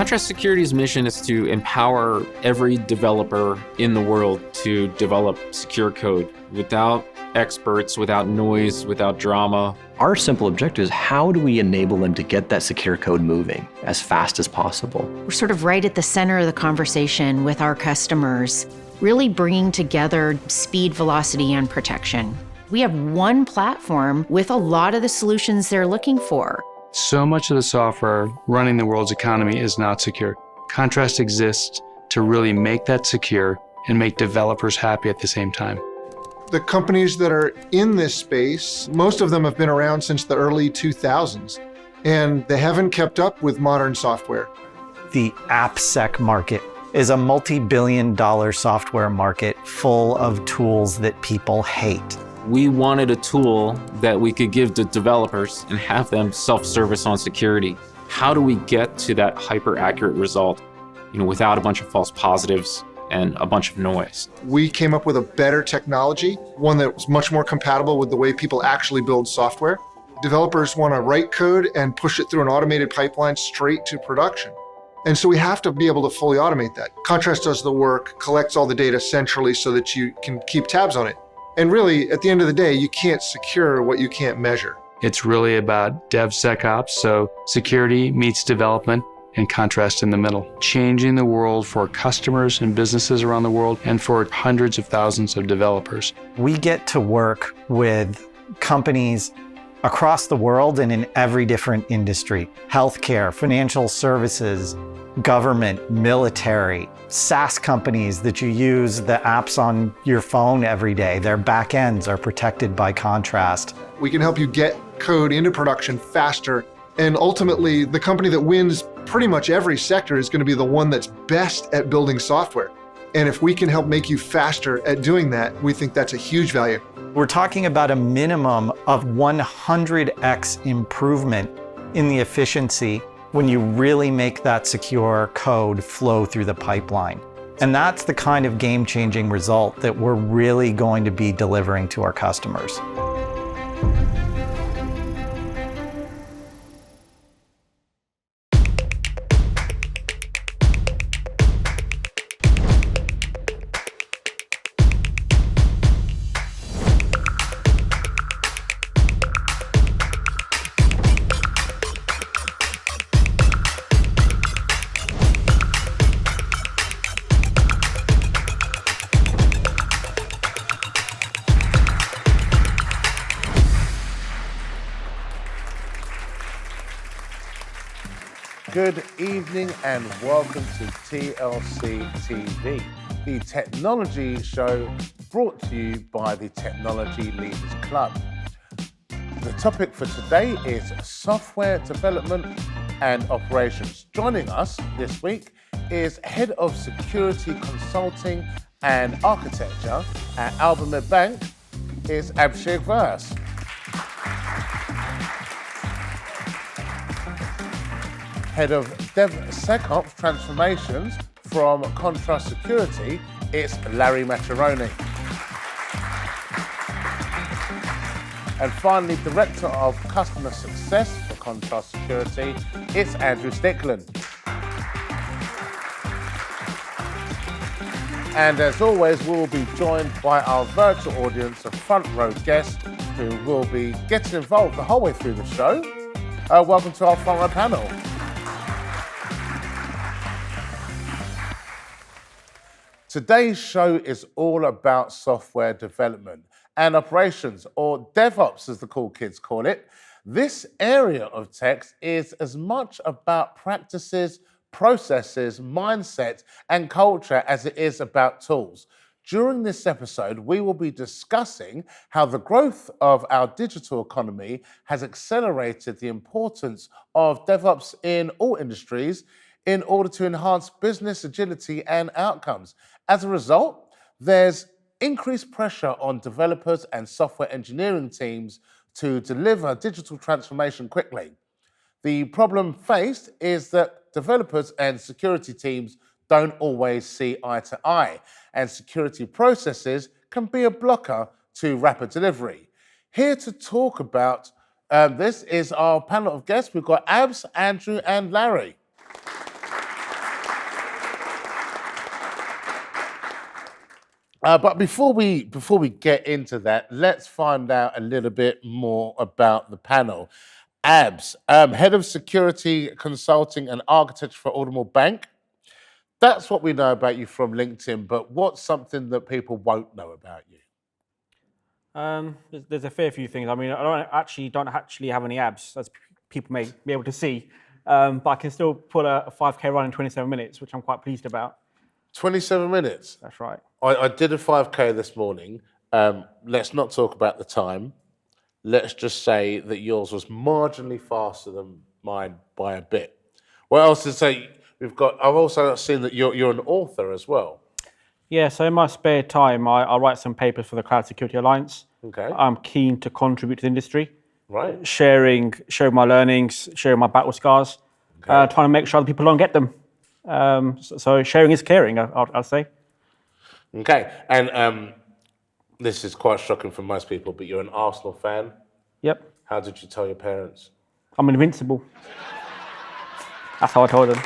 Contrast Security's mission is to empower every developer in the world to develop secure code without experts, without noise, without drama. Our simple objective is how do we enable them to get that secure code moving as fast as possible? We're sort of right at the center of the conversation with our customers, really bringing together speed, velocity, and protection. We have one platform with a lot of the solutions they're looking for. So much of the software running the world's economy is not secure. Contrast exists to really make that secure and make developers happy at the same time. The companies that are in this space, most of them have been around since the early 2000s, and they haven't kept up with modern software. The AppSec market is a multi-billion-dollar software market full of tools that people hate. We wanted a tool that we could give to developers and have them self-service on security. How do we get to that hyper-accurate result, without a bunch of false positives and a bunch of noise? We came up with a better technology, one that was much more compatible with the way people actually build software. Developers want to write code and push it through an automated pipeline straight to production. And so we have to be able to fully automate that. Contrast does the work, collects all the data centrally so that you can keep tabs on it. And really, at the end of the day, you can't secure what you can't measure. It's really about DevSecOps, so security meets development and Contrast in the middle, changing the world for customers and businesses around the world and for hundreds of thousands of developers. We get to work with companies across the world and in every different industry: healthcare, financial services, government, military, SaaS companies that you use the apps on your phone every day. Their backends are protected by Contrast. We can help you get code into production faster, and ultimately the company that wins pretty much every sector is going to be the one that's best at building software. And if we can help make you faster at doing that, we think that's a huge value. We're talking about a minimum of 100x improvement in the efficiency when you really make that secure code flow through the pipeline. And that's the kind of game-changing result that we're really going to be delivering to our customers. Good evening and welcome to TLC TV, the technology show brought to you by the Technology Leaders Club. The topic for today is software development and operations. Joining us this week is Head of Security Consulting and Architecture at Albemarle Bank, is Abhishek Vyas. Head of DevSecOps Transformations from Contrast Security, it's Larry Maccheroni. And finally, Director of Customer Success for Contrast Security, it's Andrew Stickland. And as always, we will be joined by our virtual audience of front row guests who will be getting involved the whole way through the show. Welcome to our front row panel. Today's show is all about software development and operations, or DevOps as the cool kids call it. This area of tech is as much about practices, processes, mindset, and culture as it is about tools. During this episode, we will be discussing how the growth of our digital economy has accelerated the importance of DevOps in all industries in order to enhance business agility and outcomes. As a result, there's increased pressure on developers and software engineering teams to deliver digital transformation quickly. The problem faced is that developers and security teams don't always see eye to eye, and security processes can be a blocker to rapid delivery. Here to talk about this is our panel of guests. We've got Abs, Andrew, and Larry. But before we get into that, let's find out a little bit more about the panel. Abs, Head of Security Consulting and Architecture for Aldermore Bank. That's what we know about you from LinkedIn, but what's something that people won't know about you? There's a fair few things. I mean, I don't actually have any abs, as people may be able to see, but I can still put a 5K run in 27 minutes, which I'm quite pleased about. 27 minutes? That's right. I did a 5K this morning. Let's not talk about the time. Let's just say that yours was marginally faster than mine by a bit. What else to say? I've also seen that you're an author as well. Yeah, so in my spare time, I write some papers for the Cloud Security Alliance. Okay. I'm keen to contribute to the industry. Right. Sharing my learnings, sharing my battle scars, trying to make sure other people don't get them. So sharing is caring, I'll say. Okay, and this is quite shocking for most people, but you're an Arsenal fan. Yep. How did you tell your parents? I'm invincible. That's how I told them.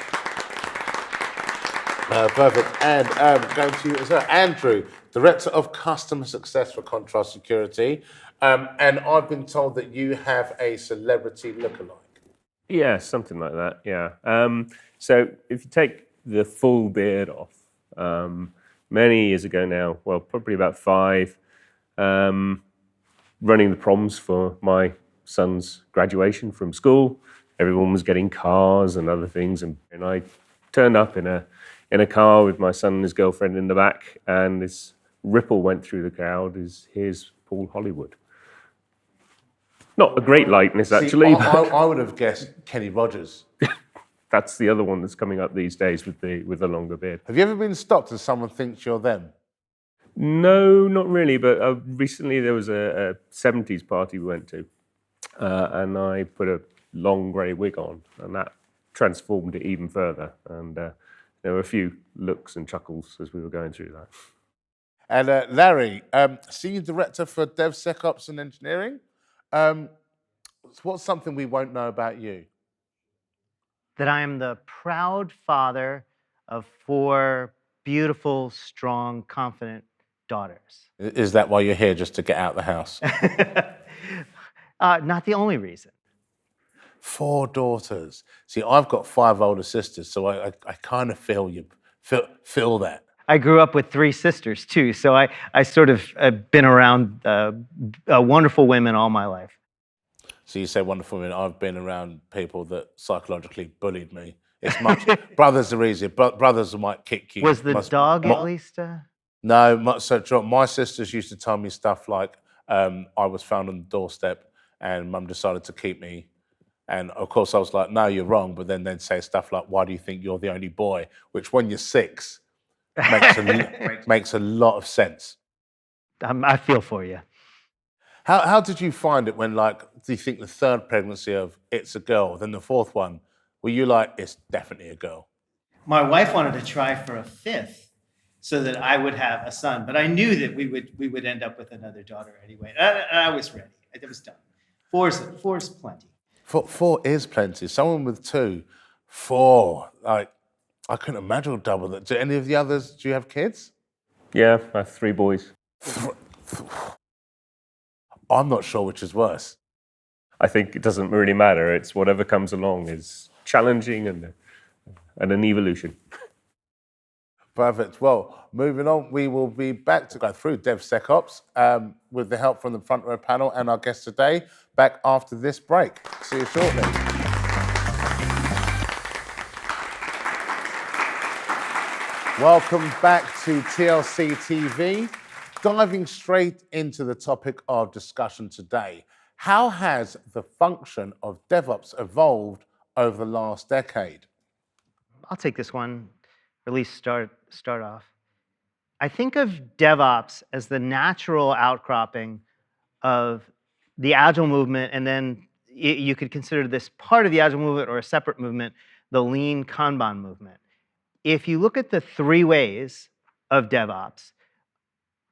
Perfect. And going to you as well, Andrew, Director of Customer Success for Contrast Security. And I've been told that you have a celebrity lookalike. Yeah, something like that, yeah. So if you take the full beard off, many years ago now, well, probably about 5, running the proms for my son's graduation from school. Everyone was getting cars and other things, and I turned up in a car with my son and his girlfriend in the back, and this ripple went through the crowd. Here's Paul Hollywood. Not a great likeness, actually. I would have guessed Kenny Rogers. That's the other one that's coming up these days with the longer beard. Have you ever been stopped and someone thinks you're them? No, not really. But recently there was a 70s party we went to, and I put a long grey wig on, and that transformed it even further. And there were a few looks and chuckles as we were going through that. And Larry, Senior Director for DevSecOps and Engineering. What's something we won't know about you? That I am the proud father of 4 beautiful, strong, confident daughters. Is that why you're here, just to get out of the house? Not the only reason. 4 daughters. See, I've got 5 older sisters, so I kind of feel that. I grew up with 3 sisters too, so I sort of been around wonderful women all my life. So you say wonderful women. I've been around people that psychologically bullied me. It's much. Brothers are easier. Brothers might kick you. Was the dog at least? No. My sisters used to tell me stuff like, I was found on the doorstep and Mum decided to keep me. And of course I was like, no, you're wrong. But then they'd say stuff like, why do you think you're the only boy? Which when you're 6 makes a lot of sense. I feel for you. How did you find it when, like, do you think the 3rd pregnancy of it's a girl, then the 4th one, were you like, it's definitely a girl? My wife wanted to try for a 5th so that I would have a son, but I knew that we would end up with another daughter anyway. I was ready. It was done. 4 is plenty. 4 is plenty. Someone with 2, 4, like, I couldn't imagine double that. Do any of the others, do you have kids? Yeah, I have 3 boys. I'm not sure which is worse. I think it doesn't really matter. It's whatever comes along is challenging and an evolution. Perfect. Well, moving on, we will be back to go through DevSecOps with the help from the front row panel and our guest today, back after this break. See you shortly. Welcome back to TLC TV. Diving straight into the topic of discussion today. How has the function of DevOps evolved over the last decade? I'll take this one, or at least start off. I think of DevOps as the natural outcropping of the Agile movement, and then you could consider this part of the Agile movement or a separate movement, the Lean Kanban movement. If you look at the 3 ways of DevOps,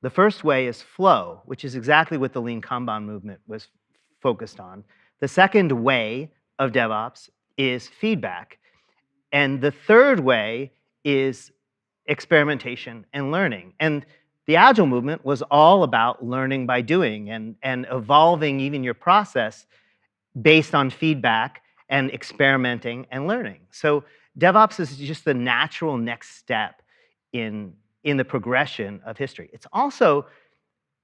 the first way is flow, which is exactly what the Lean Kanban movement was focused on. The second way of DevOps is feedback. And the third way is experimentation and learning. And the Agile movement was all about learning by doing and evolving even your process based on feedback and experimenting and learning. So DevOps is just the natural next step in the progression of history. It's also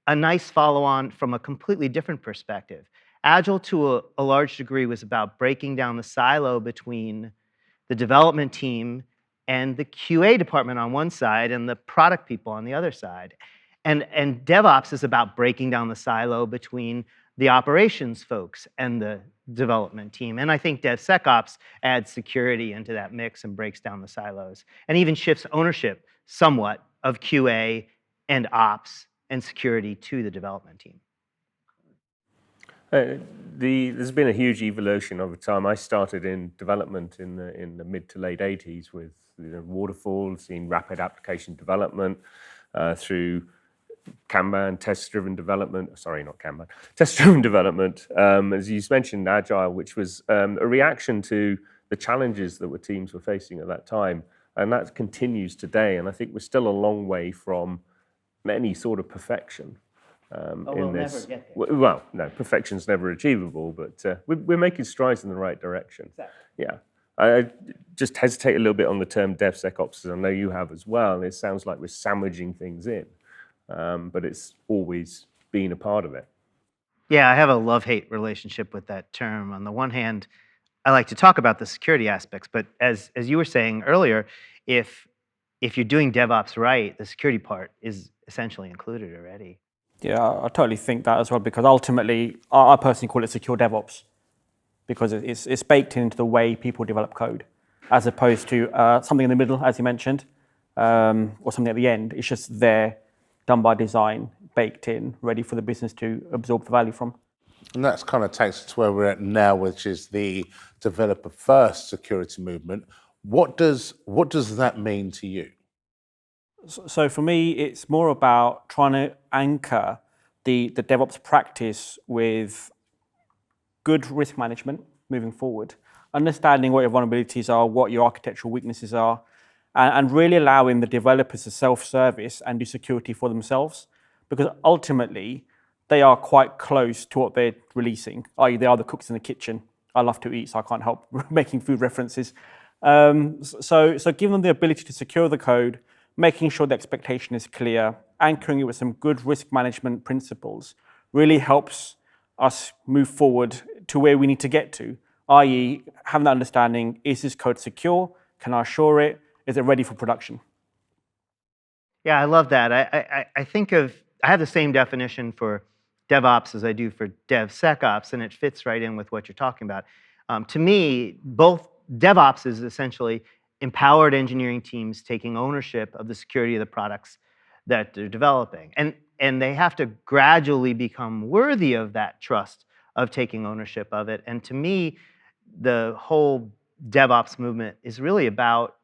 a nice follow-on from a completely different perspective. Agile, to a large degree, was about breaking down the silo between the development team and the QA department on one side and the product people on the other side. And DevOps is about breaking down the silo between the operations folks and the development team. And I think DevSecOps adds security into that mix and breaks down the silos and even shifts ownership somewhat of QA and ops and security to the development team. There's been a huge evolution over time. I started in development in the mid to late 80s with waterfall, seeing rapid application development through Kanban, test-driven development. Sorry, not Kanban. Test-driven development. As you mentioned, Agile, which was a reaction to the challenges that teams were facing at that time, and that continues today. And I think we're still a long way from any sort of perfection. We'll never get there. Well, no, perfection's never achievable, but we're making strides in the right direction. Exactly. Yeah. I just hesitate a little bit on the term DevSecOps, as I know you have as well. And it sounds like we're sandwiching things in, but it's always been a part of it. Yeah, I have a love-hate relationship with that term. On the one hand, I like to talk about the security aspects, but as you were saying earlier, if you're doing DevOps right, the security part is essentially included already. Yeah, I totally think that as well, because ultimately, I personally call it secure DevOps, because it's baked into the way people develop code, as opposed to something in the middle, as you mentioned, or something at the end. It's just there, done by design, baked in, ready for the business to absorb the value from. And that's kind of takes us to where we're at now, which is the developer-first security movement. What does that mean to you? So for me, it's more about trying to anchor the DevOps practice with good risk management moving forward, understanding what your vulnerabilities are, what your architectural weaknesses are, and really allowing the developers to self-service and do security for themselves, because ultimately they are quite close to what they're releasing, i.e. they are the cooks in the kitchen. I love to eat, so I can't help making food references. So giving them the ability to secure the code, making sure the expectation is clear, anchoring it with some good risk management principles really helps us move forward to where we need to get to, i.e. having that understanding, is this code secure? Can I assure it? Is it ready for production? Yeah, I love that. I think I have the same definition for DevOps as I do for DevSecOps, and it fits right in with what you're talking about. To me, both DevOps is essentially empowered engineering teams taking ownership of the security of the products that they're developing. And they have to gradually become worthy of that trust of taking ownership of it. And to me, the whole DevOps movement is really about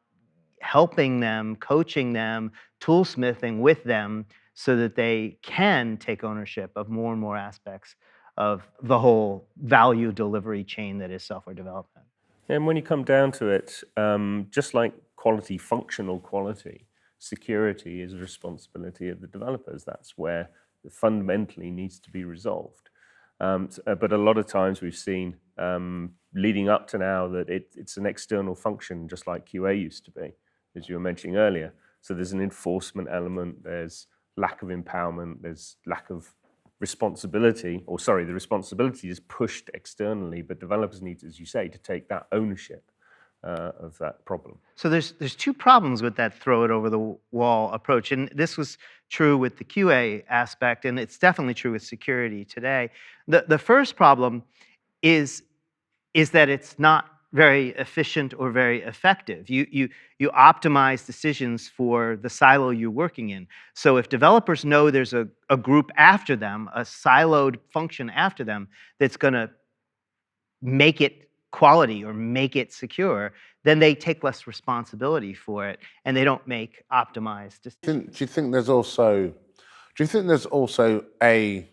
helping them, coaching them, toolsmithing with them so that they can take ownership of more and more aspects of the whole value delivery chain that is software development. And when you come down to it, just like quality, functional quality, security is a responsibility of the developers. That's where it fundamentally needs to be resolved. But a lot of times we've seen, leading up to now, that it's an external function, just like QA used to be, as you were mentioning earlier. So there's an enforcement element, there's lack of empowerment, there's lack of responsibility, the responsibility is pushed externally, but developers need, as you say, to take that ownership of that problem. So there's two problems with that throw it over the wall approach, and this was true with the QA aspect, and it's definitely true with security today. The first problem is that it's not very efficient or very effective. You optimize decisions for the silo you're working in. So if developers know there's a group after them, a siloed function after them, that's going to make it quality or make it secure, then they take less responsibility for it and they don't make optimized decisions. Do you think there's also a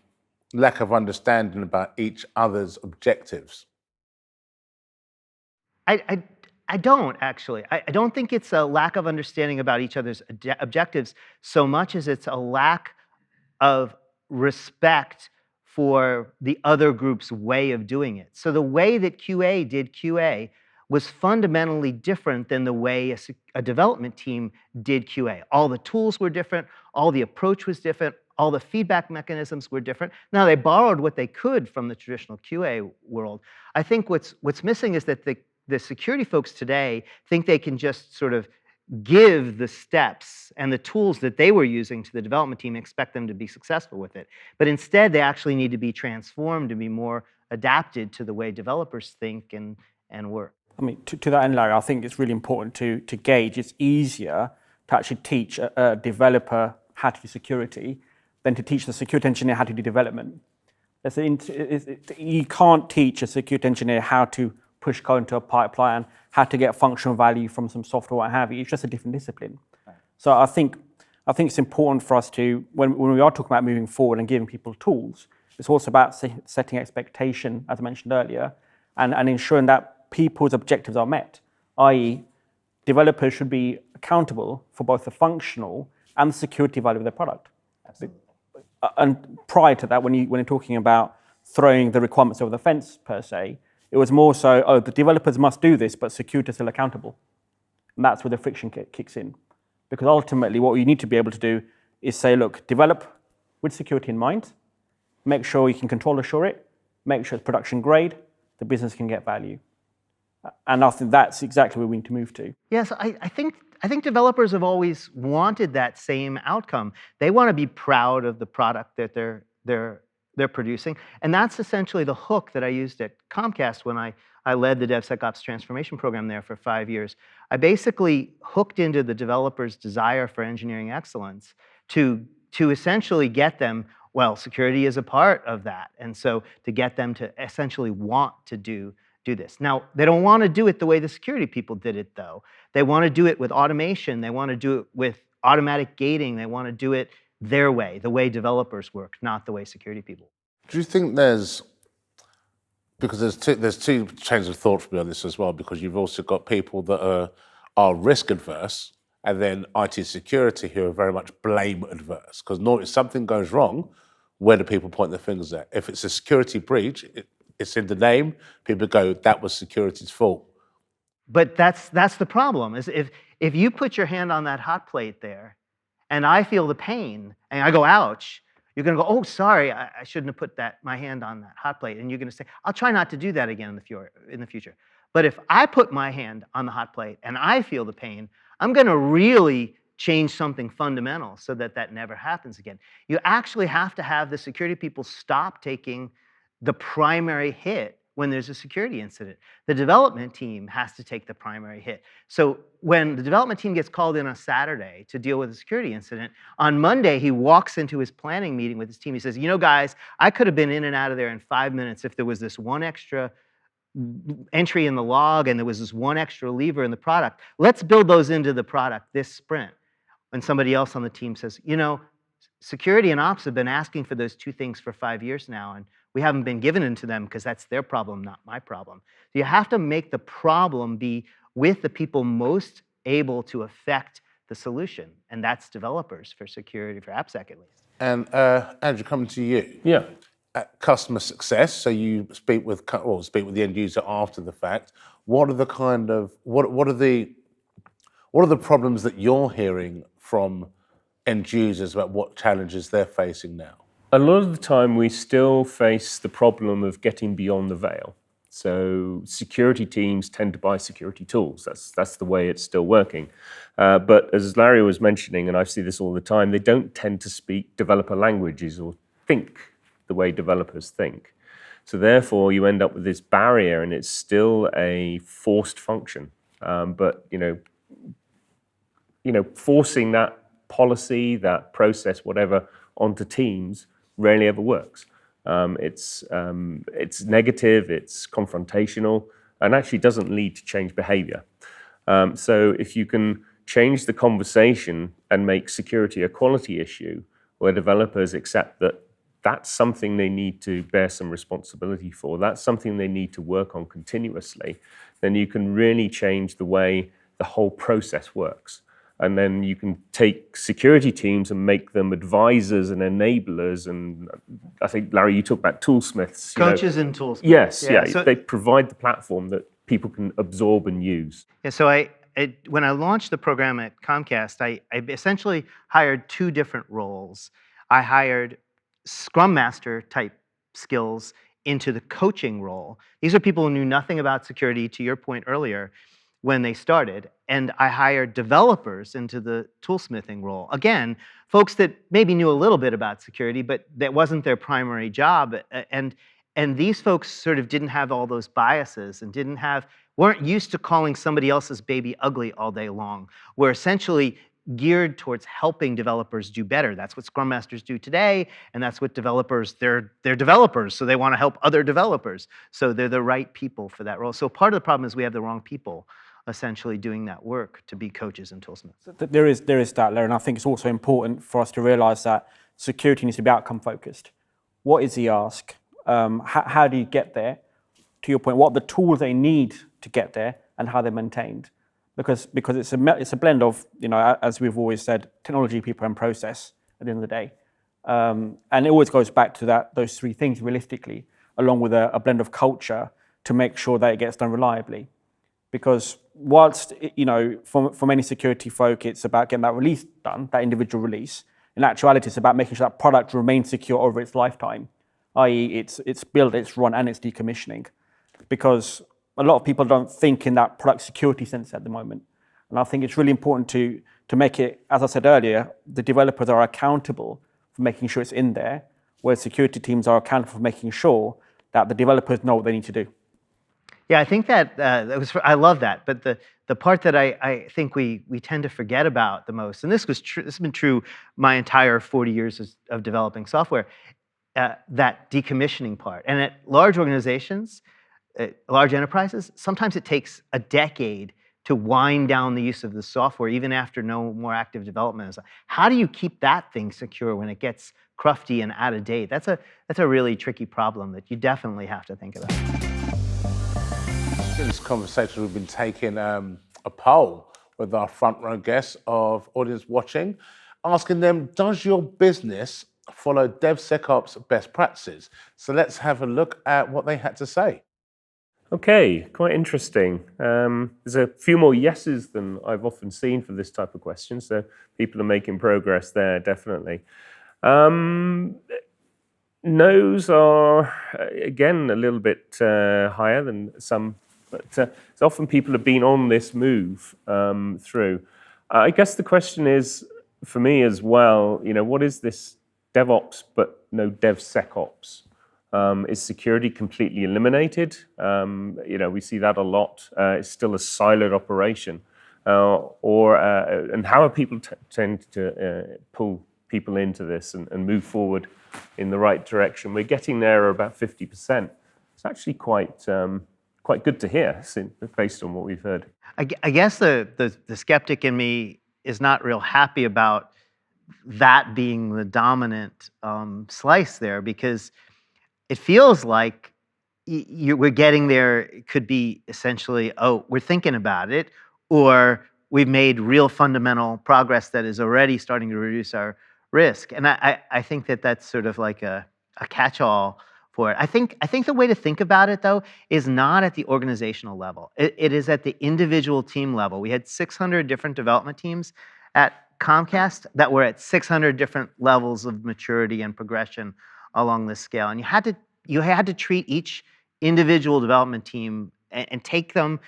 lack of understanding about each other's objectives? I don't actually. I don't think it's a lack of understanding about each other's objectives so much as it's a lack of respect for the other group's way of doing it. So the way that QA did QA was fundamentally different than the way a development team did QA. All the tools were different, all the approach was different, all the feedback mechanisms were different. Now, they borrowed what they could from the traditional QA world. I think what's missing is that the security folks today think they can just sort of give the steps and the tools that they were using to the development team and expect them to be successful with it. But instead, they actually need to be transformed to be more adapted to the way developers think and work. I mean, to that end, Larry, I think it's really important to gauge. It's easier to actually teach a developer how to do security than to teach the security engineer how to do development. You can't teach a security engineer how to push code into a pipeline, how to get functional value from some software, what have you. It's just a different discipline. Right. So I think it's important for us to, when we are talking about moving forward and giving people tools, it's also about setting expectation, as I mentioned earlier, and ensuring that people's objectives are met, i.e. developers should be accountable for both the functional and the security value of their product. Absolutely. And prior to that, when you're talking about throwing the requirements over the fence, per se, it was more so, the developers must do this, but security is still accountable. And that's where the friction kicks in. Because ultimately, what you need to be able to do is say, look, develop with security in mind, make sure you can control assure it, make sure it's production grade, the business can get value. And I think that's exactly where we need to move to. Yes, I think developers have always wanted that same outcome. They want to be proud of the product that they're producing. And that's essentially the hook that I used at Comcast when I led the DevSecOps transformation program there for 5 years. I basically hooked into the developers' desire for engineering excellence to essentially get them, well, security is a part of that. And so to get them to essentially want to do this. Now, they don't want to do it the way the security people did it, though. They want to do it with automation. They want to do it with automatic gating. They want to do it their way, the way developers work, not the way security people. Do you think because there's two chains of thought for me on this as well, because you've also got people that are risk adverse, and then IT security who are very much blame adverse. Because normally if something goes wrong, where do people point their fingers at? If it's a security breach, it's in the name, people go, that was security's fault. But that's the problem, is if you put your hand on that hot plate there, and I feel the pain, and I go, ouch, you're going to go, oh, sorry, I shouldn't have put my hand on that hot plate. And you're going to say, I'll try not to do that again in the future. But if I put my hand on the hot plate and I feel the pain, I'm going to really change something fundamental so that never happens again. You actually have to have the security people stop taking the primary hit when there's a security incident. The development team has to take the primary hit. So when the development team gets called in on Saturday to deal with a security incident, on Monday he walks into his planning meeting with his team. He says, you know, guys, I could have been in and out of there in 5 minutes if there was this one extra entry in the log and there was this one extra lever in the product. Let's build those into the product this sprint. And somebody else on the team says, you know, security and ops have been asking for those two things for 5 years now, and we haven't been given it to them because that's their problem, not my problem. So you have to make the problem be with the people most able to affect the solution, and that's developers for security, for AppSec at least. And Andrew, coming to you. Yeah. Customer success, so you speak with the end user after the fact. What are the what are the problems that you're hearing from end users about what challenges they're facing now? A lot of the time we still face the problem of getting beyond the veil. So security teams tend to buy security tools. That's the way it's still working. But as Larry was mentioning, and I see this all the time, they don't tend to speak developer languages or think the way developers think. So therefore you end up with this barrier, and it's still a forced function. But forcing that policy, that process, whatever, onto teams rarely ever works. It's negative, it's confrontational, and actually doesn't lead to change behavior. So if you can change the conversation and make security a quality issue, where developers accept that that's something they need to bear some responsibility for. That's something they need to work on continuously. Then you can really change the way the whole process works. And then you can take security teams and make them advisors and enablers. And I think, Larry, you talked about toolsmiths. Coaches and toolsmiths. Yes, yeah. So, they provide the platform that people can absorb and use. yeah, so when I launched the program at Comcast, I essentially hired two different roles. I hired Scrum Master type skills into the coaching role. These are people who knew nothing about security, to your point earlier, when they started. And I hired developers into the toolsmithing role. Again, folks that maybe knew a little bit about security, but that wasn't their primary job. And these folks sort of didn't have all those biases and weren't used to calling somebody else's baby ugly all day long. We're essentially geared towards helping developers do better. That's what Scrum Masters do today, and that's what developers, they're developers, so they want to help other developers. So they're the right people for that role. So part of the problem is we have the wrong people essentially doing that work to be coaches and toolsmiths. There is that, Larry, and I think it's also important for us to realize that security needs to be outcome focused. What is the ask? How do you get there? To your point, what are the tools they need to get there and how they're maintained? Because it's a blend of, as we've always said, technology, people, and process at the end of the day. And it always goes back to those three things realistically, along with a blend of culture to make sure that it gets done reliably. Because whilst, for many security folk, it's about getting that release done, that individual release, in actuality, it's about making sure that product remains secure over its lifetime, i.e. it's built, it's run, and it's decommissioning. Because a lot of people don't think in that product security sense at the moment. And I think it's really important to make it, as I said earlier, the developers are accountable for making sure it's in there, whereas security teams are accountable for making sure that the developers know what they need to do. Yeah, I think I love that. But the part that I think we tend to forget about the most, and this has been true my entire 40 years of developing software, that decommissioning part. And at large organizations, large enterprises, sometimes it takes a decade to wind down the use of the software, even after no more active development. How do you keep that thing secure when it gets crufty and out of date? That's a really tricky problem that you definitely have to think about. In this conversation, we've been taking a poll with our front row guests of audience watching, asking them, does your business follow DevSecOps best practices? So let's have a look at what they had to say. Okay, quite interesting. There's a few more yeses than I've often seen for this type of question, so people are making progress there, definitely. No's are, again, a little bit higher than some, but often people have been on this move through. I guess the question is, for me as well, what is this DevOps but no DevSecOps? Is security completely eliminated? We see that a lot. It's still a siloed operation. And how are people tend to pull people into this and move forward in the right direction? We're getting there about 50%. It's actually quite good to hear, based on what we've heard. I guess the skeptic in me is not real happy about that being the dominant slice there, because it feels like we're getting there. It could be essentially, we're thinking about it, or we've made real fundamental progress that is already starting to reduce our risk. And I think that's sort of like a catch-all for it. I think the way to think about it, though, is not at the organizational level. It is at the individual team level. We had 600 different development teams at Comcast that were at 600 different levels of maturity and progression along this scale, and you had to treat each individual development team and take them,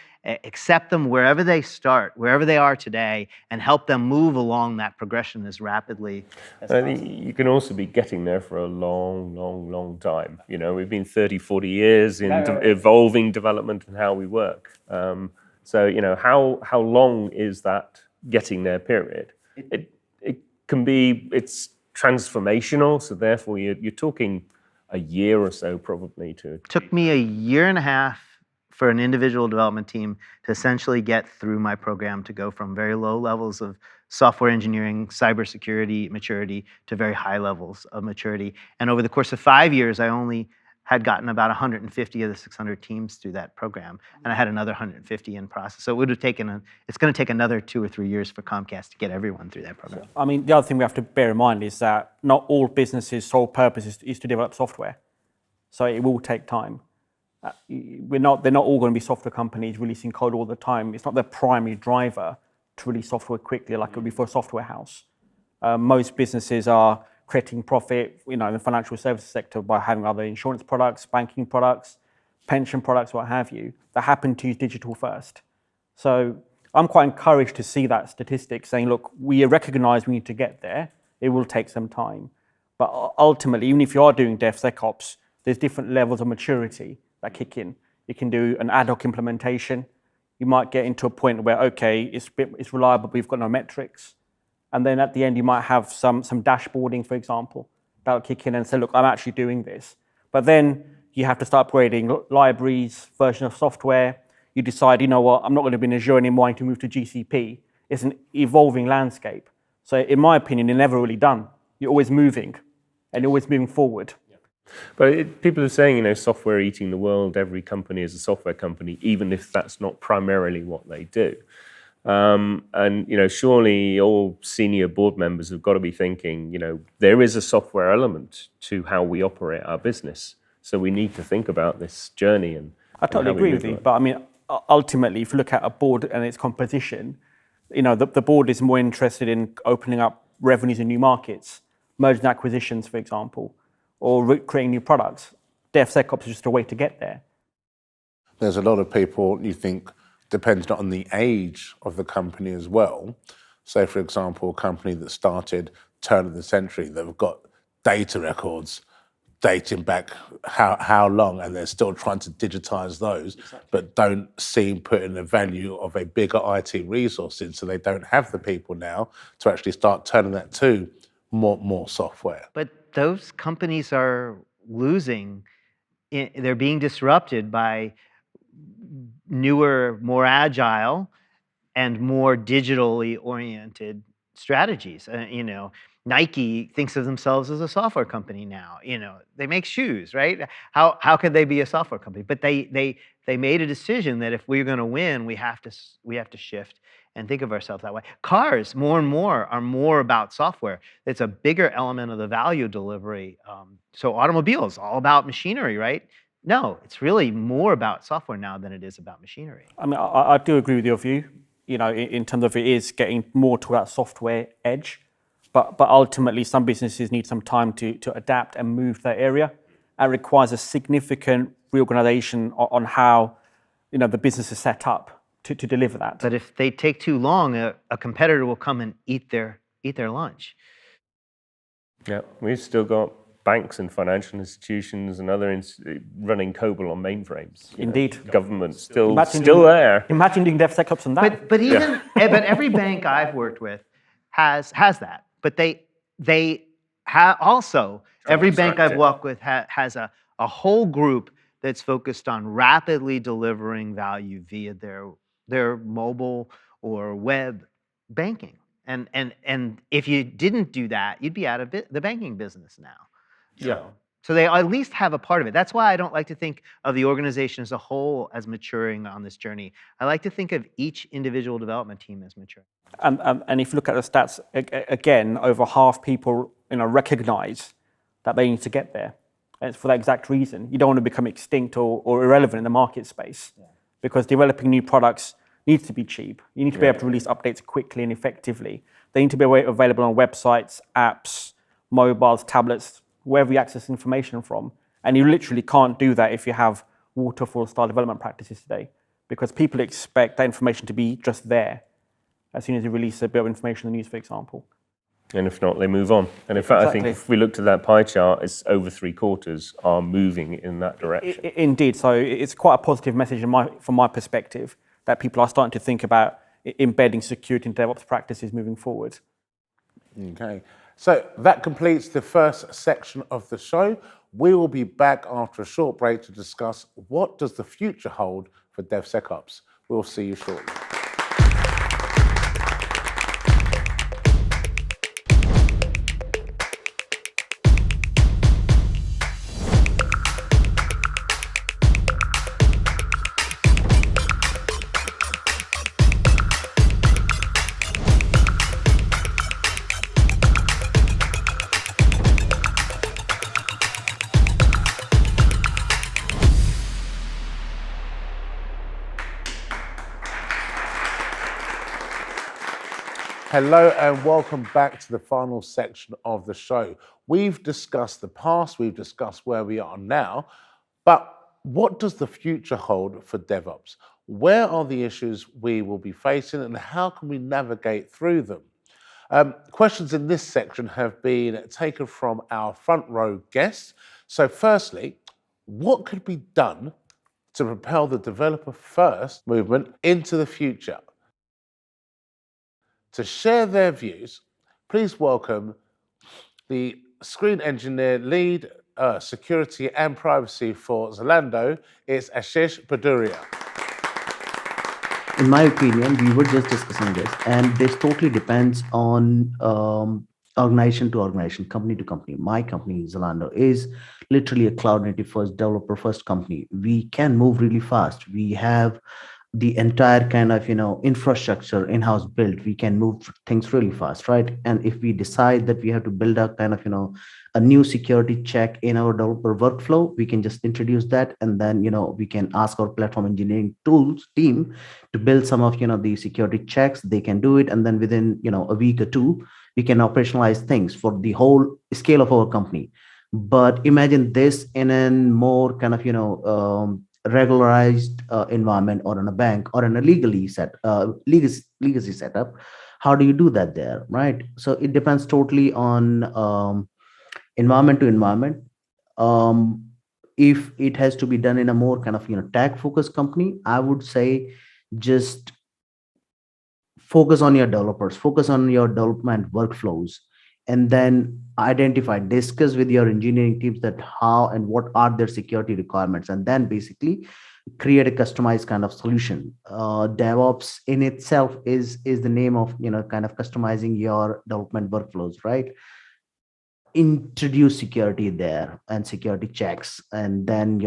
accept them wherever they start, wherever they are today, and help them move along that progression as rapidly as possible. You can also be getting there for a long, long, long time. We've been 30, 40 years in evolving development and how we work. So how long is that getting there period? It can be, it's transformational, so therefore you're talking a year or so probably to... Took me a year and a half for an individual development team to essentially get through my program, to go from very low levels of software engineering, cybersecurity maturity to very high levels of maturity. And over the course of 5 years, I only had gotten about 150 of the 600 teams through that program, and I had another 150 in process. So it would have taken, it's going to take another 2 or 3 years for Comcast to get everyone through that program. I mean, the other thing we have to bear in mind is that not all businesses' sole purpose is to develop software. So it will take time. They're not all going to be software companies releasing code all the time. It's not their primary driver to release software quickly like it would be for a software house. Most businesses are creating profit, in the financial services sector by having other insurance products, banking products, pension products, what have you, that happen to use digital first. So I'm quite encouraged to see that statistic saying, look, we recognize we need to get there. It will take some time. But ultimately, even if you are doing DevSecOps, there's different levels of maturity that kick in. You can do an ad hoc implementation. You might get into a point where, okay, it's reliable, but we've got no metrics. And then at the end, you might have some dashboarding, for example, that'll kick in and say, look, I'm actually doing this. But then you have to start upgrading libraries, version of software. You decide, you know what, I'm not going to be in Azure anymore, I need to move to GCP. It's an evolving landscape. So in my opinion, you're never really done. You're always moving, and you're always moving forward. But people are saying, software eating the world, every company is a software company, even if that's not primarily what they do. And surely all senior board members have got to be thinking, there is a software element to how we operate our business. So we need to think about this journey. And I totally agree with you. But I mean, ultimately, if you look at a board and its composition, the board is more interested in opening up revenues in new markets, mergers and acquisitions, for example, or creating new products. DevSecOps is just a way to get there. There's a lot of people, you think, depends on the age of the company as well. Say, for example, a company that started turn of the century, that have got data records dating back how long, and they're still trying to digitize those, but don't seem putting the value of a bigger IT resource in, so they don't have the people now to actually start turning that to more software. But those companies are losing, they're being disrupted by newer, more agile, and more digitally oriented strategies. Nike thinks of themselves as a software company now. They make shoes, right? How could they be a software company? But they made a decision that if we're going to win, we have to shift and think of ourselves that way. Cars, more and more, are more about software. It's a bigger element of the value delivery. So automobiles, all about machinery, right? No, it's really more about software now than it is about machinery. I mean, I do agree with your view, in terms of it is getting more to that software edge. But ultimately, some businesses need some time to adapt and move that area. It requires a significant reorganization on how the business is set up to deliver that. But if they take too long, a competitor will come and eat their lunch. Yeah, we've still got banks and financial institutions and other running COBOL on mainframes. Indeed. Government's still there. Imagine doing DevSecOps on that. But even but every bank I've worked with has that. But they also, every bank I've worked with has a whole group that's focused on rapidly delivering value via their mobile or web banking. And if you didn't do that, you'd be out of the banking business now. So they at least have a part of it. That's why I don't like to think of the organization as a whole as maturing on this journey. I like to think of each individual development team as maturing. And if you look at the stats, again, over half people recognize that they need to get there. And it's for that exact reason. You don't want to become extinct or irrelevant in the market space, because developing new products needs to be cheap. You need to be able to release updates quickly and effectively. They need to be available on websites, apps, mobiles, tablets, wherever you access information from. And you literally can't do that if you have waterfall-style development practices today, because people expect that information to be just there as soon as you release a bit of information in the news, for example. And if not, they move on. And in fact, I think if we looked at that pie chart, it's over 3/4 are moving in that direction. Indeed. So it's quite a positive message from my perspective that people are starting to think about embedding security and DevOps practices moving forward. Okay. So that completes the first section of the show. We will be back after a short break to discuss what does the future hold for DevSecOps. We'll see you shortly. Hello and welcome back to the final section of the show. We've discussed the past, we've discussed where we are now, but what does the future hold for DevOps? Where are the issues we will be facing and how can we navigate through them? Questions in this section have been taken from our front row guests. So firstly, what could be done to propel the developer first movement into the future? To share their views, please welcome the screen engineer lead security and privacy for Zalando. It's Ashish Baduria. In my opinion, we were just discussing this, and this totally depends on organization to organization, company to company. My company, Zalando, is literally a cloud native first, developer first company. We can move really fast. We have the entire kind of infrastructure in-house built. We can move things really fast, right? And if we decide that we have to build a kind of a new security check in our developer workflow, we can just introduce that, and then we can ask our platform engineering tools team to build some of the security checks. They can do it, and then within a week or two we can operationalize things for the whole scale of our company. But imagine this in a more kind of regularized environment, or in a bank, or in a legacy setup. How do you do that there, right? So it depends totally on environment to environment. If it has to be done in a more kind of tech focused company, I would say just focus on your developers, focus on your development workflows, and then discuss with your engineering teams that how and what are their security requirements, and then basically create a customized kind of solution. DevOps in itself is the name of kind of customizing your development workflows, right? Introduce security there and security checks, and then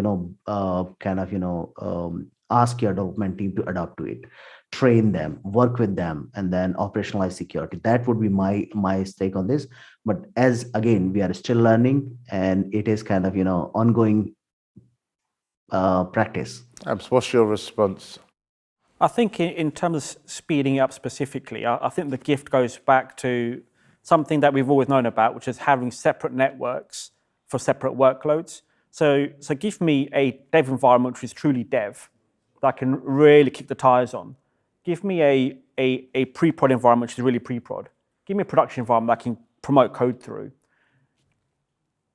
ask your development team to adapt to it, train them, work with them, and then operationalize security. That would be my take on this. But as again, we are still learning, and it is kind of ongoing practice. What's your response? I think in terms of speeding up specifically, I think the gift goes back to something that we've always known about, which is having separate networks for separate workloads. So give me a dev environment which is truly dev, that I can really kick the tires on. Give me a pre-prod environment which is really pre-prod. Give me a production environment that I can promote code through.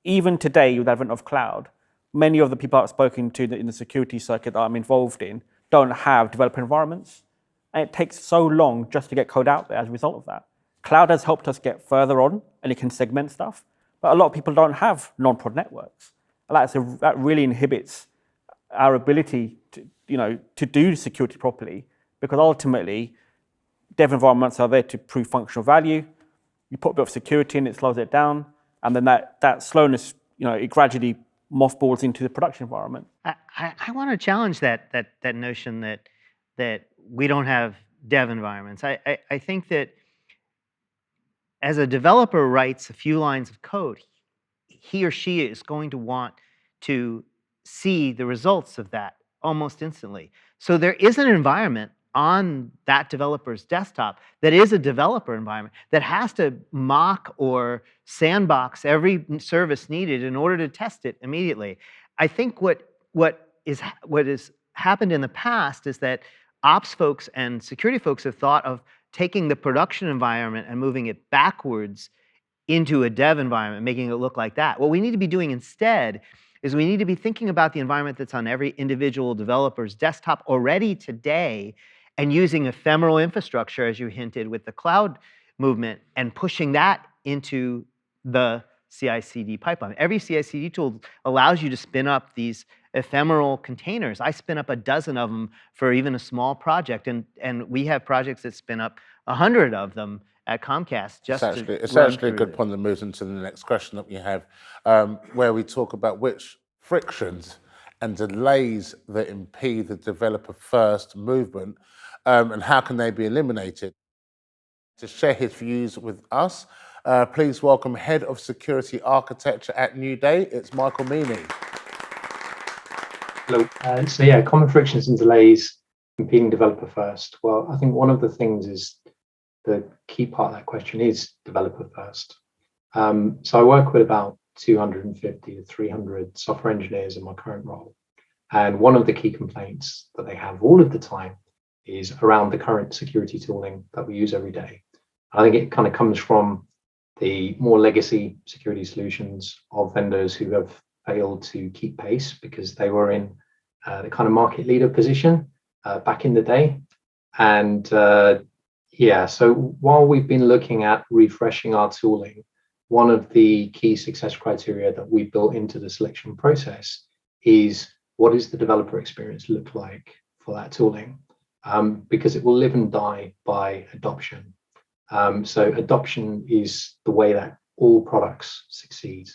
Even today, with the advent of cloud, many of the people I've spoken to in the security circuit that I'm involved in don't have developer environments. And it takes so long just to get code out there as a result of that. Cloud has helped us get further on, and it can segment stuff. But a lot of people don't have non-prod networks. And that really inhibits our ability to do security properly, because ultimately, dev environments are there to prove functional value. You put a bit of security in, it slows it down, and then that slowness, it gradually mothballs into the production environment. I want to challenge that notion that we don't have dev environments. I think that as a developer writes a few lines of code, he or she is going to want to see the results of that almost instantly. So there is an environment on that developer's desktop that is a developer environment that has to mock or sandbox every service needed in order to test it immediately. I think what has happened in the past is that ops folks and security folks have thought of taking the production environment and moving it backwards into a dev environment, making it look like that. What we need to be doing instead is we need to be thinking about the environment that's on every individual developer's desktop already today, and using ephemeral infrastructure, as you hinted with the cloud movement, and pushing that into the CI/CD pipeline. Every CI/CD tool allows you to spin up these ephemeral containers. I spin up a dozen of them for even a small project, and we have projects that spin up 100 of them at Comcast. It's actually a good point that moves into the next question that we have, where we talk about which frictions and delays that impede the developer-first movement, and how can they be eliminated. To share his views with us, please welcome Head of Security Architecture at New Day, it's Michael Meany. Hello. Common frictions and delays impeding developer first. Well, I think one of the things is the key part of that question is developer first. So I work with about 250 to 300 software engineers in my current role. And one of the key complaints that they have all of the time is around the current security tooling that we use every day. I think it kind of comes from the more legacy security solutions of vendors who have failed to keep pace because they were in the kind of market leader position back in the day. And so while we've been looking at refreshing our tooling, one of the key success criteria that we built into the selection process is what does the developer experience look like for that tooling? Because it will live and die by adoption. So adoption is the way that all products succeed.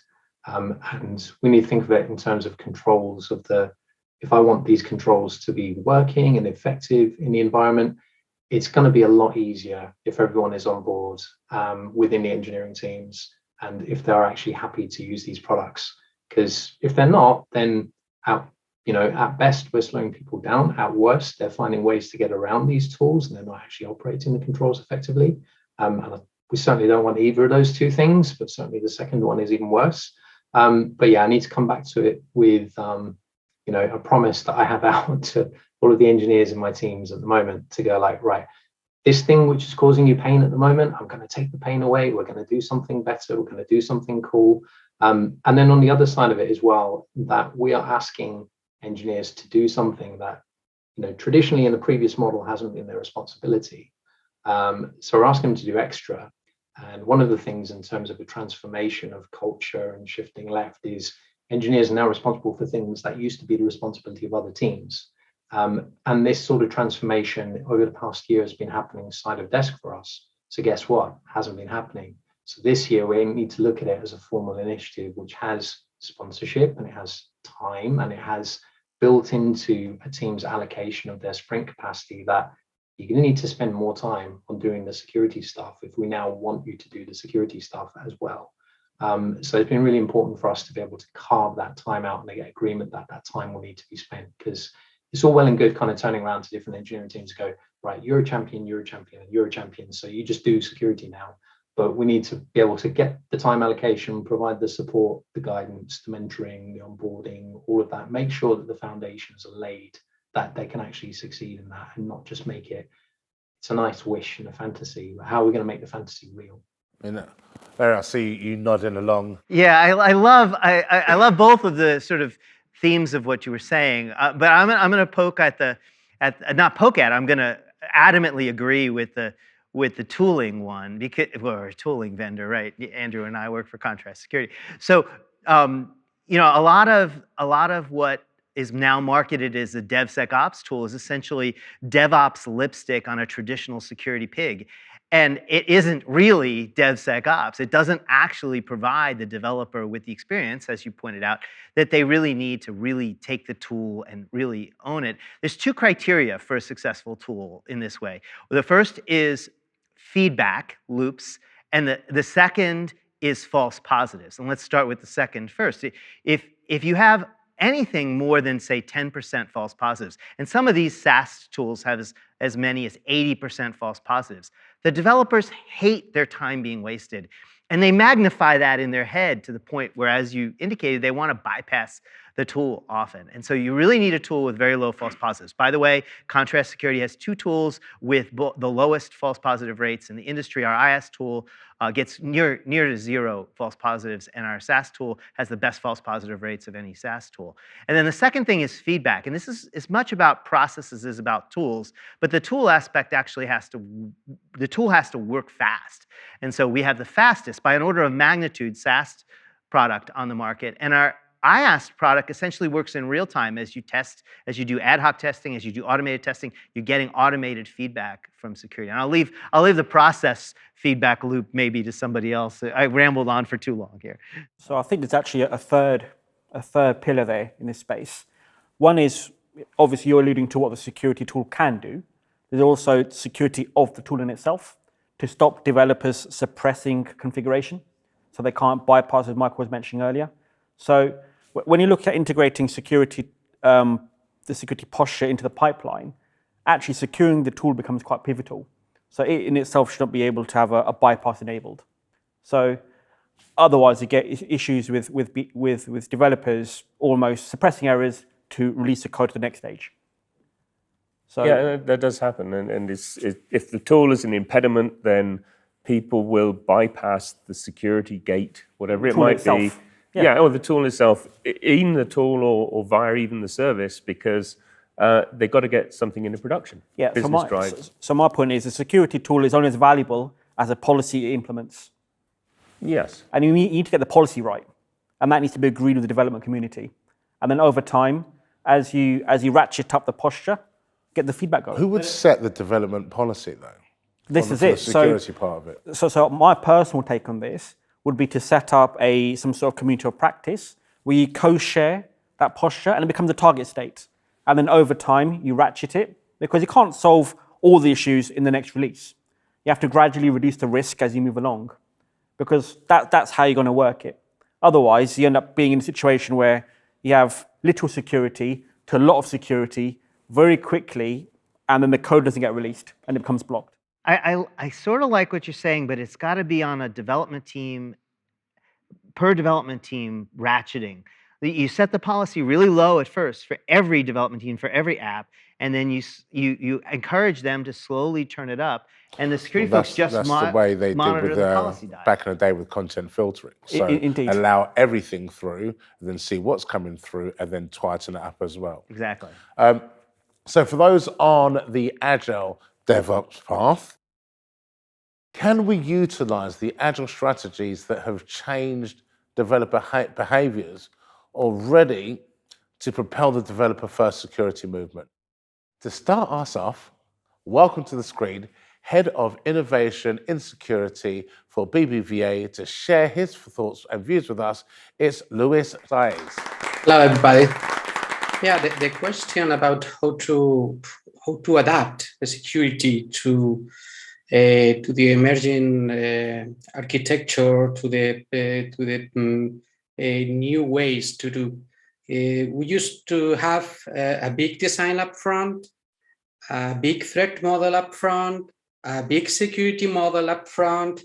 And we need to think of it in terms of controls of if I want these controls to be working and effective in the environment, it's going to be a lot easier if everyone is on board within the engineering teams and if they're actually happy to use these products. Because if they're not, then at best, we're slowing people down. At worst, they're finding ways to get around these tools and they're not actually operating the controls effectively. And we certainly don't want either of those two things, but certainly the second one is even worse. But yeah, I need to come back to it with a promise that I have out to all of the engineers in my teams at the moment to go like, right, this thing which is causing you pain at the moment, I'm going to take the pain away. We're going to do something better. We're going to do something cool. And then on the other side of it as well, that we are asking engineers to do something that, traditionally in the previous model hasn't been their responsibility. So we're asking them to do extra. And one of the things in terms of the transformation of culture and shifting left is engineers are now responsible for things that used to be the responsibility of other teams. And this sort of transformation over the past year has been happening side of desk for us. So guess what? Hasn't been happening. So this year we need to look at it as a formal initiative, which has sponsorship and it has time and it has built into a team's allocation of their sprint capacity that you're going to need to spend more time on doing the security stuff if we now want you to do the security stuff as well. So it's been really important for us to be able to carve that time out and to get agreement that that time will need to be spent, because it's all well and good kind of turning around to different engineering teams and go, right, you're a champion, you're a champion, and you're a champion. So you just do security now. But we need to be able to get the time allocation, provide the support, the guidance, the mentoring, the onboarding, all of that, make sure that the foundations are laid, that they can actually succeed in that and not just make it's a nice wish and a fantasy. How are we going to make the fantasy real? Larry, I see you nodding along. Yeah, I love both of the sort of themes of what you were saying, but I'm going to poke at I'm going to adamantly agree with the tooling one, because we're a tooling vendor, right? Andrew and I work for Contrast Security. So, a lot of what is now marketed as a DevSecOps tool is essentially DevOps lipstick on a traditional security pig. And it isn't really DevSecOps. It doesn't actually provide the developer with the experience, as you pointed out, that they really need to really take the tool and really own it. There's two criteria for a successful tool in this way. The first is feedback loops, and the second is false positives. And let's start with the second first. If you have anything more than, say, 10% false positives, and some of these SaaS tools have as many as 80% false positives, the developers hate their time being wasted. And they magnify that in their head to the point where, as you indicated, they want to bypass the tool often. And so you really need a tool with very low false positives. By the way, Contrast Security has two tools with the lowest false positive rates in the industry. Our IS tool gets near to zero false positives, and our SaaS tool has the best false positive rates of any SaaS tool. And then the second thing is feedback. And this is as much about processes as about tools, but the tool aspect actually has to work fast. And so we have the fastest, by an order of magnitude, SaaS product on the market. And our IaaS product essentially works in real time as you test, as you do ad hoc testing, as you do automated testing, you're getting automated feedback from security. And I'll leave the process feedback loop maybe to somebody else. I rambled on for too long here. So I think there's actually a third pillar there in this space. One is, obviously you're alluding to what the security tool can do. There's also security of the tool in itself to stop developers suppressing configuration so they can't bypass, as Michael was mentioning earlier. So when you look at integrating security, the security posture into the pipeline, actually securing the tool becomes quite pivotal. So it in itself should not be able to have a bypass enabled. So otherwise, you get issues with developers almost suppressing errors to release the code to the next stage. So yeah, that does happen. And if the tool is an impediment, then people will bypass the security gate, whatever it might be. Yeah, or the tool itself, even the tool or via even the service, because they've got to get something into production. Yeah, Business so my point is the security tool is only as valuable as a policy it implements. Yes. And you need to get the policy right. And that needs to be agreed with the development community. And then over time, as you ratchet up the posture, get the feedback going. Who would set the development policy, though? This is it. The security part of it. So my personal take on this would be to set up some sort of community of practice where you co-share that posture and it becomes a target state. And then over time, you ratchet it because you can't solve all the issues in the next release. You have to gradually reduce the risk as you move along because that's how you're going to work it. Otherwise, you end up being in a situation where you have little security to a lot of security very quickly, and then the code doesn't get released and it becomes blocked. I sort of like what you're saying, but it's got to be on a development team, per development team ratcheting. You set the policy really low at first for every development team, for every app, and then you encourage them to slowly turn it up. And the security folks just that's the way they did with the policy dial. Back in the day with content filtering. So Indeed. allow everything through, and then see what's coming through, and then tighten it up as well. Exactly. So for those on the Agile DevOps path, can we utilize the Agile strategies that have changed developer behaviors already to propel the developer-first security movement? To start us off, welcome to the screen, Head of Innovation in Security for BBVA, to share his thoughts and views with us. It's Luis Saez. Hello, everybody. Yeah, the question about how to adapt the security to the emerging architecture, to the new ways to do. We used to have a big design up front, a big threat model up front, a big security model up front,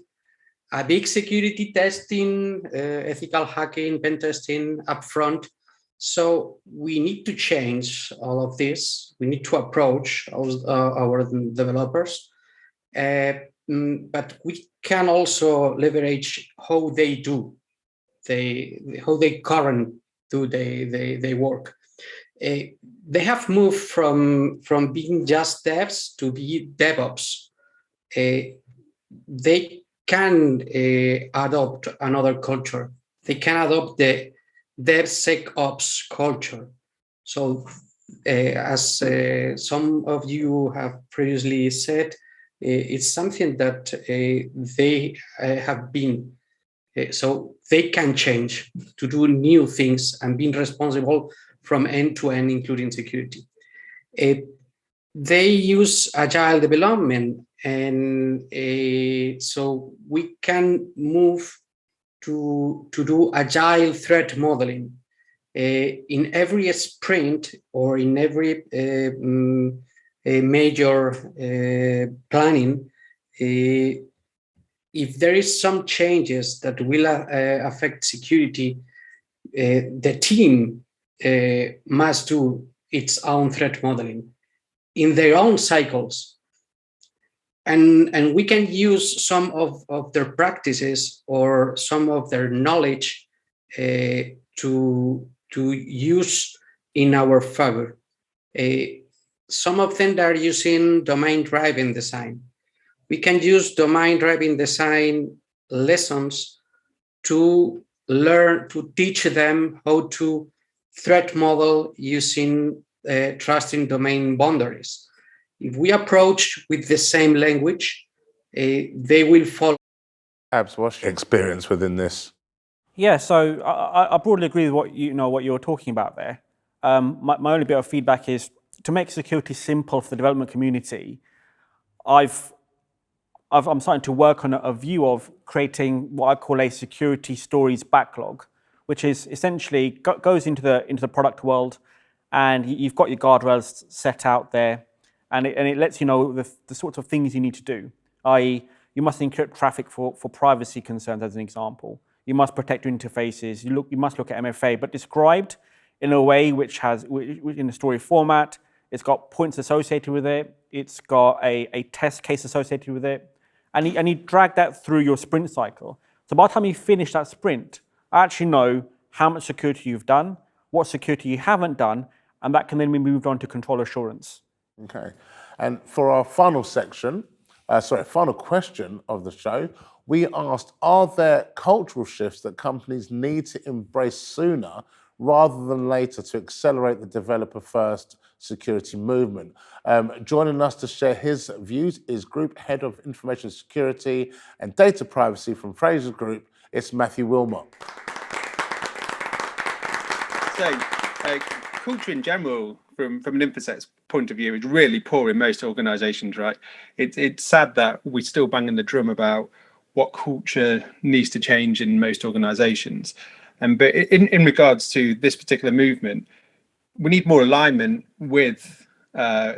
a big security testing, ethical hacking, pen testing up front. So we need to change all of this. We need to approach our developers, but we can also leverage how they do, how they current do they work. They have moved from being just devs to be DevOps. They can adopt another culture. They can adopt the DevSecOps culture. So as some of you have previously said, it's something that they have been, so they can change to do new things and being responsible from end to end, including security. They use agile development, and so we can move to do agile threat modeling in every sprint or in every major planning. If there is some changes that will affect security, the team must do its own threat modeling in their own cycles. And we can use some of their practices or some of their knowledge to use in our favor. Some of them are using domain-driven design. We can use domain-driven design lessons to learn, to teach them how to threat model using trusting domain boundaries. If we approach with the same language, they will follow. Abs, what's your experience within this? Yeah, so I broadly agree with what you're talking about there. My only bit of feedback is to make security simple for the development community. I'm starting to work on a view of creating what I call a security stories backlog, which is essentially goes into the product world, and you've got your guardrails set out there, and it lets you know the sorts of things you need to do. i.e. you must encrypt traffic for privacy concerns, as an example. You must protect your interfaces. You must look at MFA, but described in a way which in a story format. It's got points associated with it. It's got a test case associated with it. And you drag that through your sprint cycle. So by the time you finish that sprint, I actually know how much security you've done, what security you haven't done, and that can then be moved on to control assurance. Okay. And for our final section, final question of the show, we asked, are there cultural shifts that companies need to embrace sooner rather than later to accelerate the developer-first security movement? Joining us to share his views is Group Head of Information Security and Data Privacy from Fraser Group. It's Matthew Wilmot. So, culture in general, from an InfoSec's point of view, is really poor in most organisations, right? It's sad that we still bang in the drum about what culture needs to change in most organisations. But in regards to this particular movement, we need more alignment with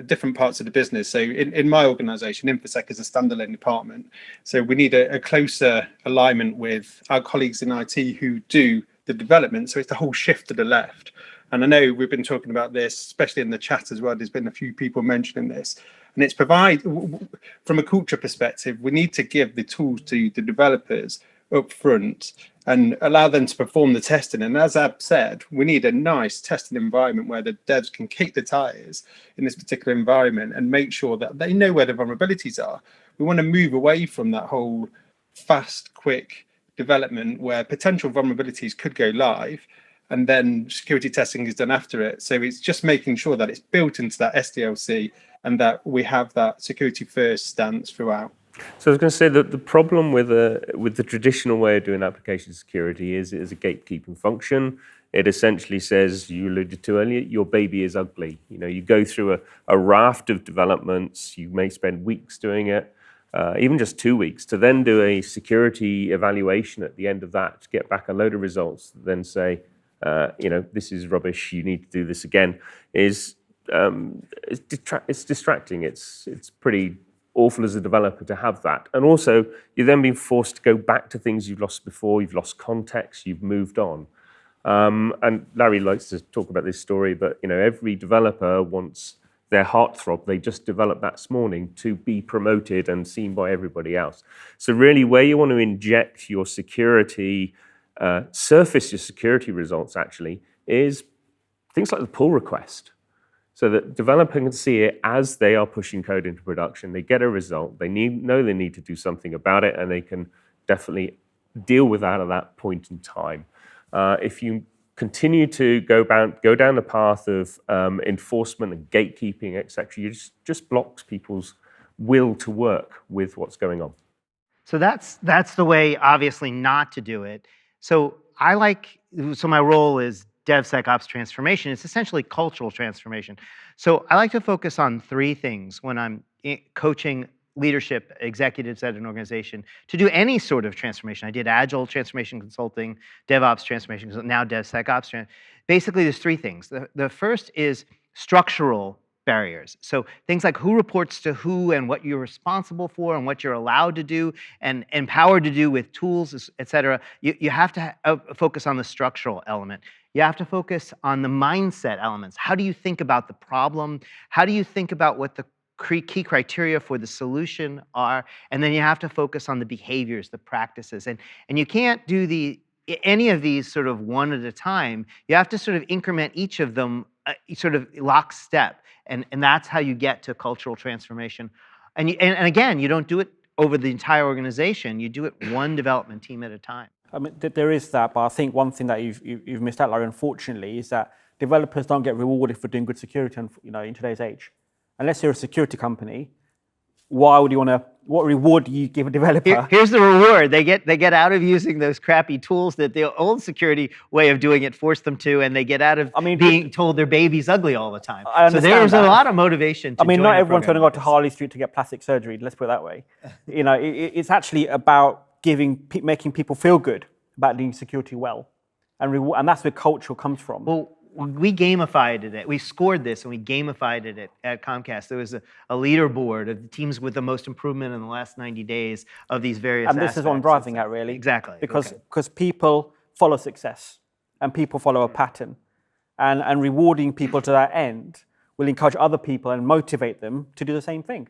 different parts of the business. So in my organisation, InfoSec is a standalone department. So we need a closer alignment with our colleagues in IT who do the development. So it's the whole shift to the left. And I know we've been talking about this, especially in the chat as well. There's been a few people mentioning this. And it's from a culture perspective, we need to give the tools to the developers up front and allow them to perform the testing. And as Ab said, we need a nice testing environment where the devs can kick the tires in this particular environment and make sure that they know where the vulnerabilities are. We want to move away from that whole fast, quick development where potential vulnerabilities could go live and then security testing is done after it. So it's just making sure that it's built into that SDLC and that we have that security first stance throughout. So I was going to say that the problem with the traditional way of doing application security is it is a gatekeeping function. It essentially says, you alluded to earlier, your baby is ugly. You go through a raft of developments. You may spend weeks doing it, even just 2 weeks, to then do a security evaluation at the end of that to get back a load of results, then say, this is rubbish. You need to do this again. It's distracting. It's pretty awful as a developer to have that. And also, you're then being forced to go back to things you've lost before, you've lost context, you've moved on. And Larry likes to talk about this story, but every developer wants their heartthrob they just developed that morning to be promoted and seen by everybody else. So really, where you want to inject your security, surface your security results actually, is things like the pull request. So that developer can see it as they are pushing code into production. They get a result. They know they need to do something about it, and they can definitely deal with that at that point in time. If you continue to go down the path of enforcement and gatekeeping, etc., you just blocks people's will to work with what's going on. So that's the way, obviously, not to do it. So my role is DevSecOps transformation. It's essentially cultural transformation. So I like to focus on three things when I'm coaching leadership executives at an organization to do any sort of transformation. I did Agile transformation consulting, DevOps transformation consulting, now DevSecOps. Basically, there's three things. The first is structural barriers. So things like who reports to who and what you're responsible for and what you're allowed to do and empowered to do with tools, et cetera. You have to focus on the structural element. You have to focus on the mindset elements. How do you think about the problem? How do you think about what the key criteria for the solution are? And then you have to focus on the behaviors, the practices. And you can't do any of these sort of one at a time. You have to sort of increment each of them sort of lockstep. And that's how you get to cultural transformation. And again, you don't do it over the entire organization. You do it one development team at a time. I mean, there is that, but I think one thing that you've missed out, Larry, unfortunately, is that developers don't get rewarded for doing good security, in today's age. Unless you're a security company, why would you want to? What reward do you give a developer? Here's the reward: they get out of using those crappy tools that the old security way of doing it forced them to, and they get out of being told their baby's ugly all the time. So there's a lot of motivation. Not everyone's going to go to Harley Street to get plastic surgery. Let's put it that way. It's actually about making people feel good about doing security well, and that's where culture comes from. Well, we gamified it. We scored this and we gamified it at Comcast. There was a leaderboard of the teams with the most improvement in the last 90 days of these various And this is what I'm driving at, really. Exactly. Because people follow success and people follow a pattern. And rewarding people to that end will encourage other people and motivate them to do the same thing.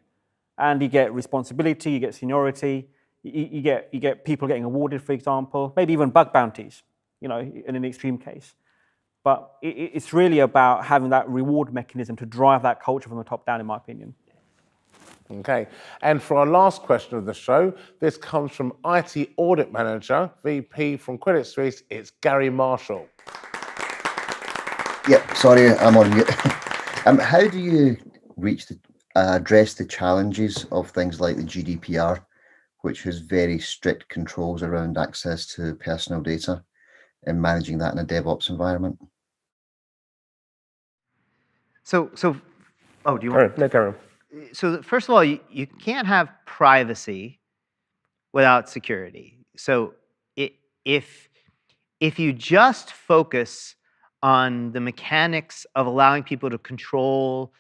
And you get responsibility, you get seniority, you get people getting awarded, for example, maybe even bug bounties, in an extreme case. But it's really about having that reward mechanism to drive that culture from the top down, in my opinion. Okay, and for our last question of the show, this comes from IT Audit Manager, VP from Credit Suisse, it's Gary Marshall. Yeah, sorry, I'm on mute. How do you address the challenges of things like the GDPR, which has very strict controls around access to personal data, and managing that in a DevOps environment? So, do you want? No, Karen. So first of all, you can't have privacy without security. So if you just focus on the mechanics of allowing people to control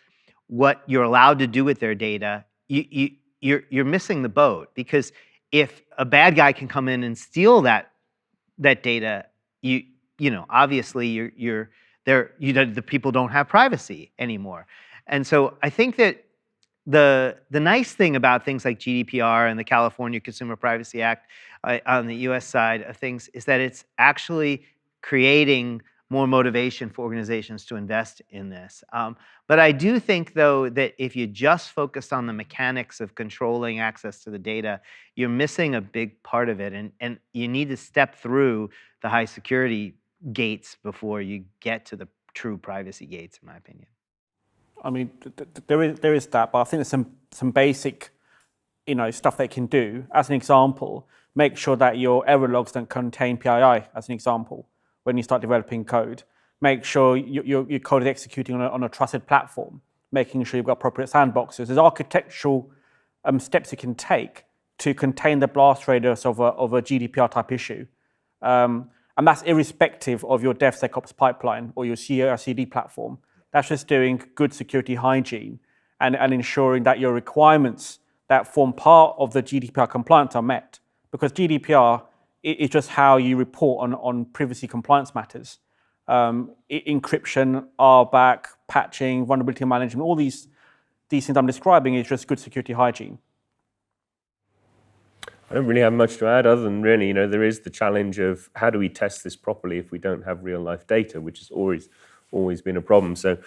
what you're allowed to do with their data, you're missing the boat, because if a bad guy can come in and steal that data, obviously the people don't have privacy anymore. And so I think that the nice thing about things like GDPR and the California Consumer Privacy Act on the US side of things is that it's actually creating more motivation for organizations to invest in this. But I do think, though, that if you just focus on the mechanics of controlling access to the data, you're missing a big part of it. And you need to step through the high security gates before you get to the true privacy gates, in my opinion. I mean, there is that, but I think there's some basic, stuff they can do. As an example, make sure that your error logs don't contain PII, as an example, when you start developing code. Make sure your code is executing on a trusted platform, making sure you've got appropriate sandboxes. There's architectural steps you can take to contain the blast radius of a GDPR type issue. And that's irrespective of your DevSecOps pipeline or your CI/CD platform. That's just doing good security hygiene and ensuring that your requirements that form part of the GDPR compliance are met. Because GDPR is just how you report on privacy compliance matters. Encryption, RBAC, patching, vulnerability management, all these things I'm describing is just good security hygiene. I don't really have much to add other than really, there is the challenge of how do we test this properly if we don't have real life data, which has always been a problem. So,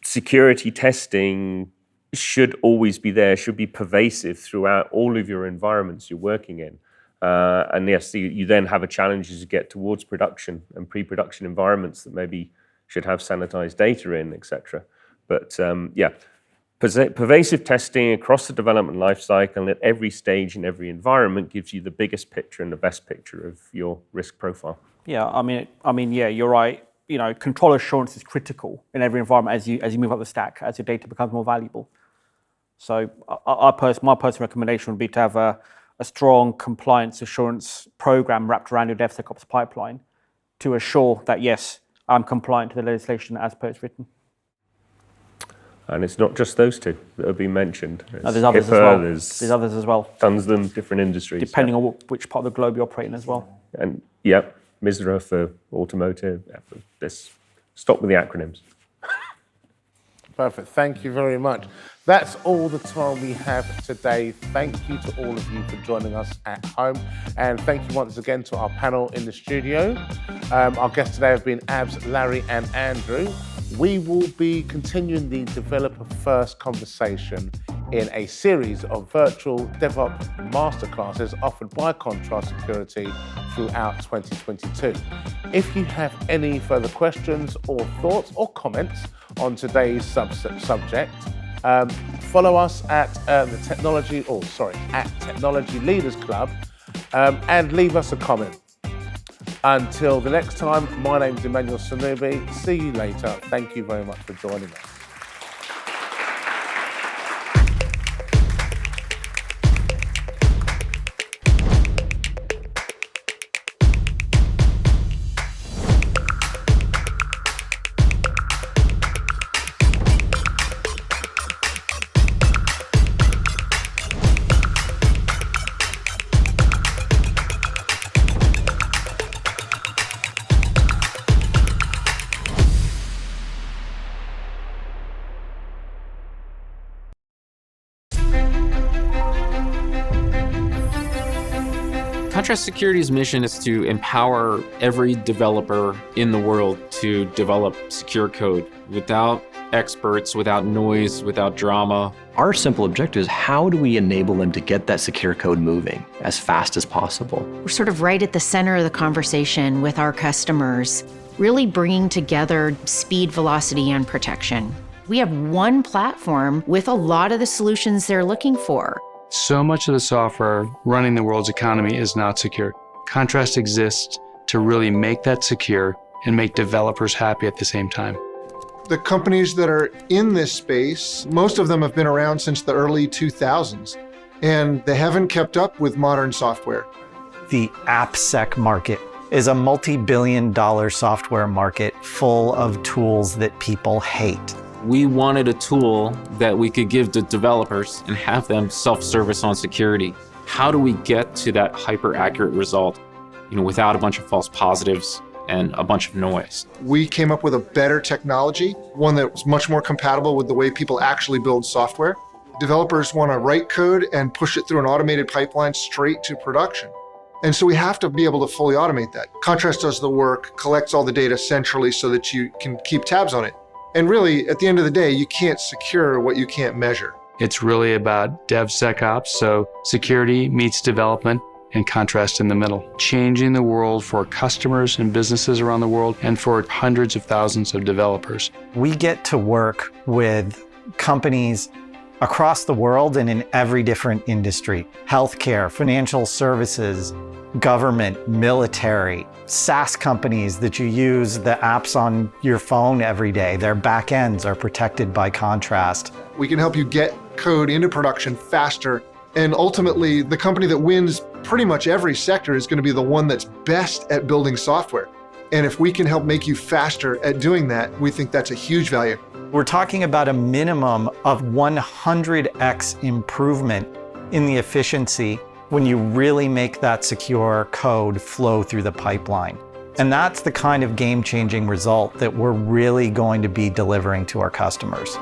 security testing should always be there, should be pervasive throughout all of your environments you're working in. And yes, you then have a challenge as you get towards production and pre-production environments that maybe should have sanitized data in, etc. But pervasive testing across the development lifecycle at every stage in every environment gives you the biggest picture and the best picture of your risk profile. Yeah, I mean, you're right. Control assurance is critical in every environment as you move up the stack, as your data becomes more valuable. So my personal recommendation would be to have a strong compliance assurance program wrapped around your DevSecOps pipeline to assure that, yes, I'm compliant to the legislation as per it's written. And it's not just those two that have been mentioned. No, there's others as well. There's others as well. Tons of them, different industries. Depending on which part of the globe you operate in as well. And MISRA for automotive. Let's stop with the acronyms. Perfect. Thank you very much. That's all the time we have today. Thank you to all of you for joining us at home. And thank you once again to our panel in the studio. Our guests today have been Abs, Larry, and Andrew. We will be continuing the developer first conversation in a series of virtual DevOps masterclasses offered by Contrast Security throughout 2022. If you have any further questions or thoughts or comments on today's subject, follow us at Technology Leaders Club and leave us a comment. Until the next time, my name's Emmanuel Sanubi. See you later. Thank you very much for joining us. Contrast Security's mission is to empower every developer in the world to develop secure code without experts, without noise, without drama. Our simple objective is how do we enable them to get that secure code moving as fast as possible? We're sort of right at the center of the conversation with our customers, really bringing together speed, velocity, and protection. We have one platform with a lot of the solutions they're looking for. So much of the software running the world's economy is not secure. Contrast exists to really make that secure and make developers happy at the same time. The companies that are in this space, most of them have been around since the early 2000s, and they haven't kept up with modern software. The AppSec market is a multi-billion-dollar software market full of tools that people hate. We wanted a tool that we could give to developers and have them self-service on security. How do we get to that hyper-accurate result, without a bunch of false positives and a bunch of noise? We came up with a better technology, one that was much more compatible with the way people actually build software. Developers want to write code and push it through an automated pipeline straight to production. And so we have to be able to fully automate that. Contrast does the work, collects all the data centrally so that you can keep tabs on it. And really, at the end of the day, you can't secure what you can't measure. It's really about DevSecOps, so security meets development and Contrast in the middle, changing the world for customers and businesses around the world and for hundreds of thousands of developers. We get to work with companies across the world and in every different industry: healthcare, financial services, government, military, SaaS companies that you use the apps on your phone every day. Their backends are protected by Contrast. We can help you get code into production faster. And ultimately, the company that wins pretty much every sector is going to be the one that's best at building software. And if we can help make you faster at doing that, we think that's a huge value. We're talking about a minimum of 100x improvement in the efficiency when you really make that secure code flow through the pipeline. And that's the kind of game-changing result that we're really going to be delivering to our customers.